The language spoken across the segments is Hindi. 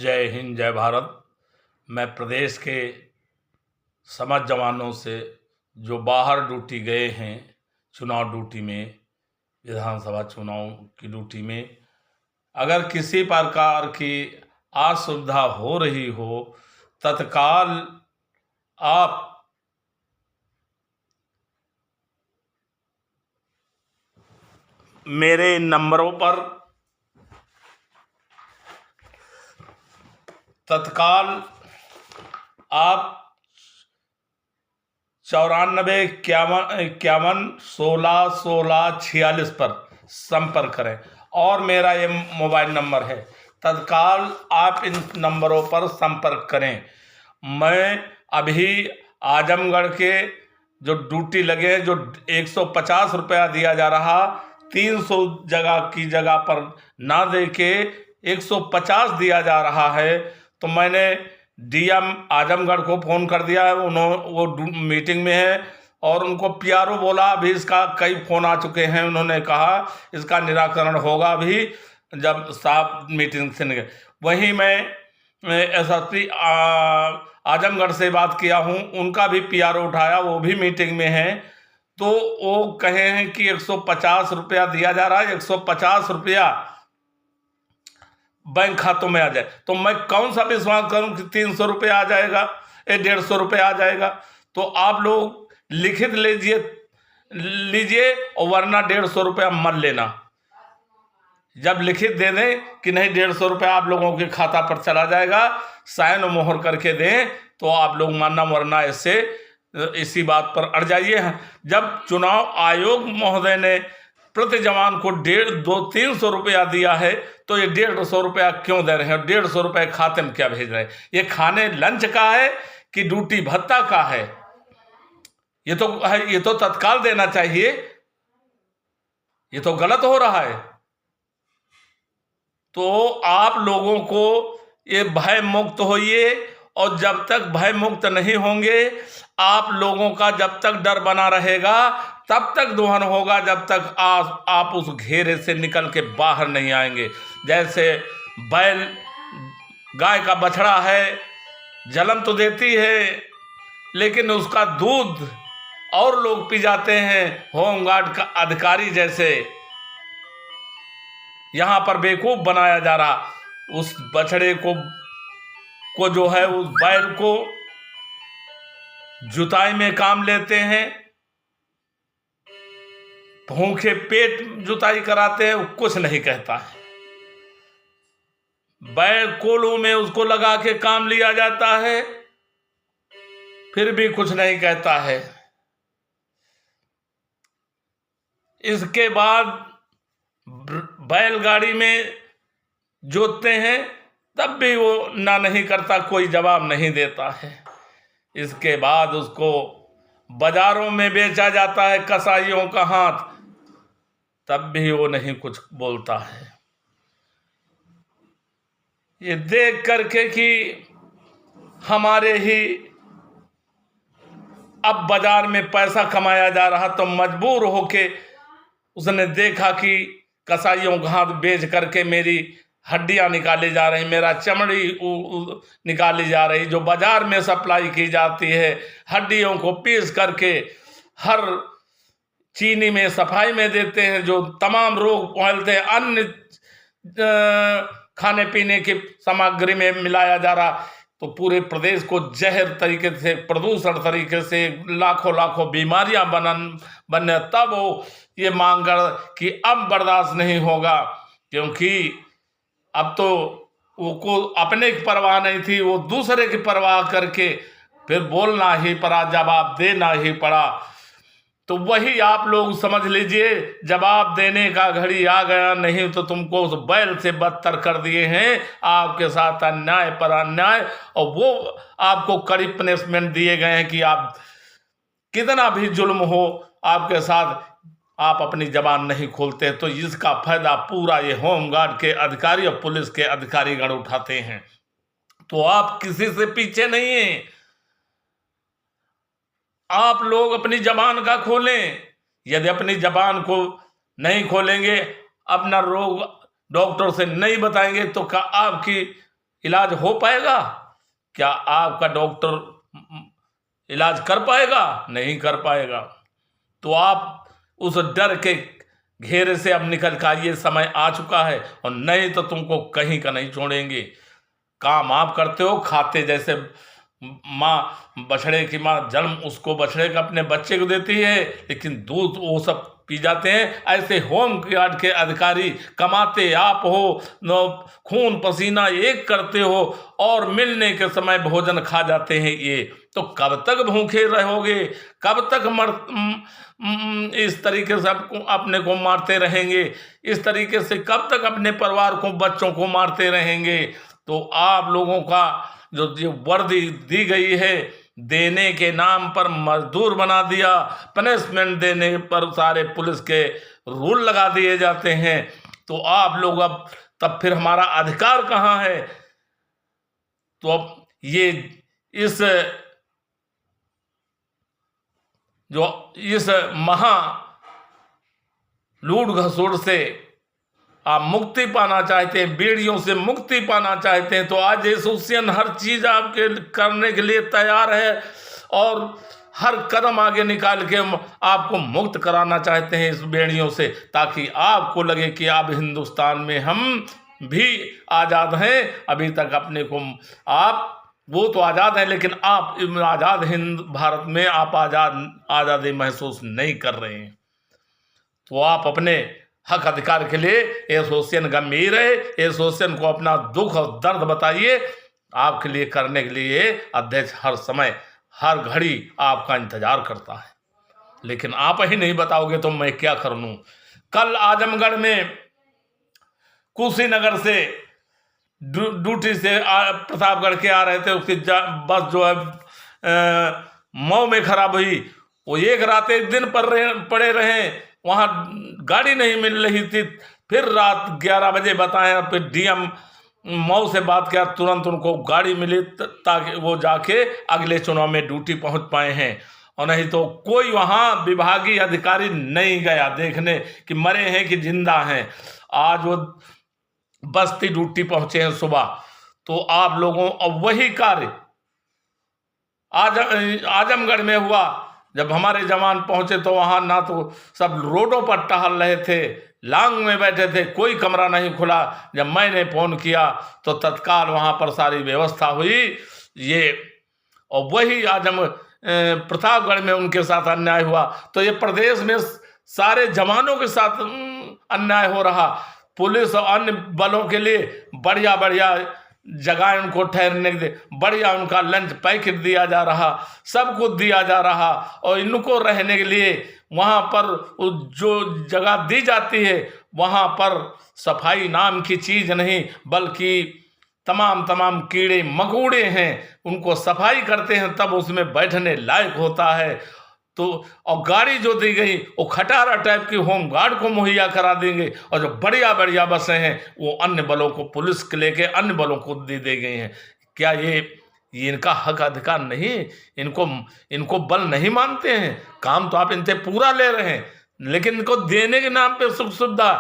जय हिंद, जय भारत। मैं प्रदेश के समस्त जवानों से जो बाहर ड्यूटी गए हैं, चुनाव ड्यूटी में, विधानसभा चुनाव की ड्यूटी में, अगर किसी प्रकार की असुविधा हो रही हो, तत्काल आप मेरे नंबरों पर तत्काल आप 94 51 16 16 46 पर संपर्क करें। और मेरा ये मोबाइल नंबर है, तत्काल आप इन नंबरों पर संपर्क करें। मैं अभी आजमगढ़ के जो ड्यूटी लगे, जो 150 रुपया दिया जा रहा, 300 जगह की जगह पर ना दे के 150 दिया जा रहा है, तो मैंने डीएम आजमगढ़ को फ़ोन कर दिया है। वो मीटिंग में है और उनको पीआरओ बोला, अभी इसका कई फ़ोन आ चुके हैं। उन्होंने कहा इसका निराकरण होगा अभी जब साहब मीटिंग से निकले। वहीं मैं एसएसपी आजमगढ़ से बात किया हूँ, उनका भी पीआरओ उठाया, वो भी मीटिंग में है। तो वो कहे हैं कि 150 रुपया दिया जा रहा है, 150 रुपया बैंक खातों में आ जाए। तो मैं कौन सा विश्वास करूं कि 300 रुपया आ जाएगा, 150 रुपया आ जाएगा। तो आप लोग लिखित लीजिए और वरना 150 रुपया मत लेना। जब लिखित दे दें कि नहीं 150 रुपया आप लोगों के खाता पर चला जाएगा, साइन और मोहर करके दें, तो आप लोग मानना, वरना इससे इसी बात पर अड़ जाइए। जब चुनाव आयोग महोदय ने प्रति जवान को 300 रुपया दिया है, तो ये 150 रुपया क्यों दे रहे हैं? 150 रुपये खाते में क्या भेज रहे हैं? ये खाने लंच का है कि ड्यूटी भत्ता का है? ये तो तत्काल देना चाहिए। ये तो गलत हो रहा है। तो आप लोगों को ये भय मुक्त होइए, और जब तक भय मुक्त नहीं होंगे, आप लोगों का जब तक डर बना रहेगा तब तक दोहन होगा, जब तक आप उस घेरे से निकल के बाहर नहीं आएंगे। जैसे बैल, गाय का बछड़ा है, जन्म तो देती है, लेकिन उसका दूध और लोग पी जाते हैं। होमगार्ड का अधिकारी जैसे यहाँ पर बेवकूफ बनाया जा रहा। उस बछड़े को जो है, उस बैल को जुताई में काम लेते हैं, भूखे पेट जुताई कराते हैं, वो कुछ नहीं कहता है। बैल कोलों में उसको लगा के काम लिया जाता है, फिर भी कुछ नहीं कहता है। इसके बाद बैलगाड़ी में जोतते हैं, तब भी वो ना नहीं करता, कोई जवाब नहीं देता है। इसके बाद उसको बाजारों में बेचा जाता है कसाईयों का हाथ, तब भी वो नहीं कुछ बोलता है। ये देख करके कि हमारे ही अब बाजार में पैसा कमाया जा रहा, तो मजबूर होके उसने देखा कि कसाईयों का हाथ बेच करके मेरी हड्डियां निकाली जा रही, मेरा चमड़ी निकाली जा रही, जो बाजार में सप्लाई की जाती है, हड्डियों को पीस करके हर चीनी में सफाई में देते हैं, जो तमाम रोग फैलते हैं, अन्य खाने पीने की सामग्री में मिलाया जा रहा। तो पूरे प्रदेश को जहर तरीके से, प्रदूषण तरीके से लाखों बीमारियां बने, तब वो ये मांग कि अब बर्दाश्त नहीं होगा। क्योंकि अब तो वो को अपने की परवाह नहीं थी, वो दूसरे की परवाह करके फिर बोलना ही पड़ा, जवाब देना ही पड़ा। तो वही आप लोग समझ लीजिए, जवाब देने का घड़ी आ गया, नहीं तो तुमको उस बैल से बदतर कर दिए हैं। आपके साथ अन्याय पर अन्याय, और वो आपको कड़ी पनिशमेंट दिए गए हैं कि आप कितना भी जुल्म हो आपके साथ, आप अपनी जबान नहीं खोलते। तो इसका फायदा पूरा ये होमगार्ड के अधिकारी और पुलिस के अधिकारीगण उठाते हैं। तो आप किसी से पीछे नहीं हैं। आप लोग अपनी जबान का खोलें। यदि अपनी जबान को नहीं खोलेंगे, अपना रोग डॉक्टर से नहीं बताएंगे, तो आपकी इलाज हो पाएगा? क्या आपका डॉक्टर इलाज कर पाएगा? नहीं कर पाएगा। तो आप उस डर के घेरे से अब निकल कर आइए, समय आ चुका है, और नहीं तो तुमको कहीं का नहीं छोड़ेंगे। काम आप करते हो, खाते जैसे माँ बछड़े की माँ जन्म उसको बछड़े का अपने बच्चे को देती है, लेकिन दूध वो सब पी जाते हैं। ऐसे होम गार्ड के अधिकारी कमाते आप हो, खून पसीना एक करते हो, और मिलने के समय भोजन खा जाते हैं ये। तो कब तक भूखे रहोगे? कब तक इस तरीके से अपने को मारते रहेंगे? इस तरीके से कब तक अपने परिवार को, बच्चों को मारते रहेंगे? तो आप लोगों का जो वर्दी दी गई है, देने के नाम पर मजदूर बना दिया, पनिशमेंट देने पर सारे पुलिस के रूल लगा दिए जाते हैं। तो आप लोग अब तब फिर हमारा अधिकार कहाँ है? तो अब ये इस महा लूट घसोड़ से आप मुक्ति पाना चाहते हैं, बेड़ियों से मुक्ति पाना चाहते हैं, तो आज एसोसिएशन हर चीज आपके करने के लिए तैयार है, और हर कदम आगे निकाल के आपको मुक्त कराना चाहते हैं इस बेड़ियों से, ताकि आपको लगे कि आप हिंदुस्तान में हम भी आज़ाद हैं। अभी तक अपने को आप वो तो आज़ाद हैं, लेकिन आप आज़ाद हिंद भारत में आप आज़ादी महसूस नहीं कर रहे हैं। तो आप अपने हक अधिकार के लिए एसोसिएशन गंभीर है। एसोसिएशन को अपना दुख और दर्द बताइए। आपके लिए करने के लिए अध्यक्ष हर समय हर घड़ी आपका इंतजार करता है, लेकिन आप ही नहीं बताओगे तो मैं क्या कर लूं? कल आजमगढ़ में कुशीनगर से ड्यूटी से प्रतापगढ़ के आ रहे थे, उसकी बस जो है मऊ में खराब हुई। वो एक रात एक दिन पड़े रहे, वहाँ गाड़ी नहीं मिल रही थी। फिर रात 11 बजे बताया, फिर डीएम मऊ से बात किया, तुरंत उनको गाड़ी मिली ताकि वो जाके अगले चुनाव में ड्यूटी पहुंच पाए हैं। और नहीं तो कोई वहाँ विभागीय अधिकारी नहीं गया देखने कि मरे हैं कि जिंदा हैं। आज वो बस्ती ड्यूटी पहुंचे हैं सुबह। तो आप लोगों, और वही कार्य आजमगढ़ में हुआ। जब हमारे जवान पहुंचे तो वहां ना तो सब रोडों पर टहल रहे थे, लांग में बैठे थे, कोई कमरा नहीं खुला। जब मैंने फोन किया तो तत्काल वहां पर सारी व्यवस्था हुई। ये और वही प्रतापगढ़ में उनके साथ अन्याय हुआ। तो ये प्रदेश में सारे जवानों के साथ अन्याय हो रहा। पुलिस और अन्य बलों के लिए बढ़िया बढ़िया जगह उनको ठहरने के, बढ़िया उनका लंच पैकेट दिया जा रहा, सब कुछ दिया जा रहा, और इनको रहने के लिए वहाँ पर जो जगह दी जाती है वहाँ पर सफाई नाम की चीज़ नहीं, बल्कि तमाम कीड़े मकोड़े हैं, उनको सफाई करते हैं तब उसमें बैठने लायक होता है। तो और गाड़ी जो दी गई वो खटारा टाइप की होम गार्ड को मुहैया करा देंगे, और जो बढ़िया बढ़िया बसें हैं वो अन्य बलों को, पुलिस के लेके अन्य बलों को दे गई हैं। क्या ये इनका हक अधिकार नहीं? इनको बल नहीं मानते हैं? काम तो आप इनसे पूरा ले रहे हैं, लेकिन इनको देने के नाम पे सुख सुविधा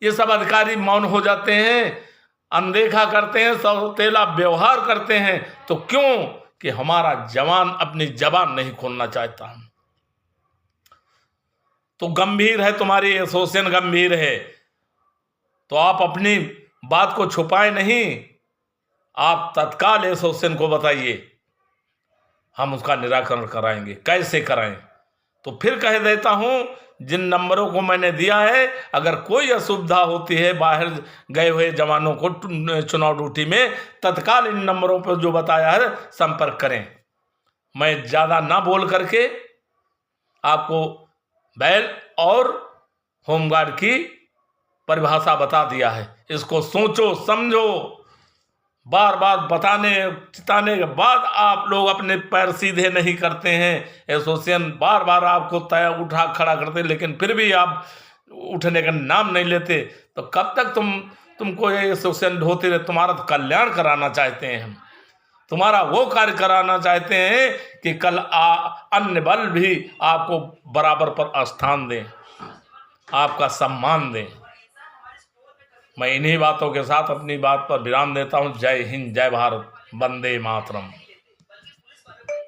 ये सब अधिकारी मौन हो जाते हैं, अनदेखा करते हैं, सौतेला व्यवहार करते हैं। तो क्यों कि हमारा जवान अपनी जबान नहीं खोलना चाहता। तो गंभीर है, तुम्हारी एसोसिएशन गंभीर है, तो आप अपनी बात को छुपाए नहीं, आप तत्काल एसोसिएशन को बताइए, हम उसका निराकरण कराएंगे। कैसे कराएं? तो फिर कह देता हूं, जिन नंबरों को मैंने दिया है, अगर कोई असुविधा होती है बाहर गए हुए जवानों को चुनाव ड्यूटी में, तत्काल इन नंबरों पर जो बताया है संपर्क करें। मैं ज़्यादा ना बोल करके आपको बैल और होमगार्ड की परिभाषा बता दिया है। इसको सोचो समझो, बार बार बताने चिताने के बाद आप लोग अपने पैर सीधे नहीं करते हैं। एसोसिएशन बार बार आपको उठा खड़ा करते, लेकिन फिर भी आप उठने का नाम नहीं लेते। तो कब तक तुमको ये एसोसिएशन ढोते रहे? तुम्हारा तो कल्याण कराना चाहते हैं हम, तुम्हारा वो कार्य कराना चाहते हैं कि कल अन्य बल भी आपको बराबर पर स्थान दें, आपका सम्मान दें। मैं इन्हीं बातों के साथ अपनी बात पर विराम देता हूँ। जय हिंद, जय भारत, वंदे मातरम।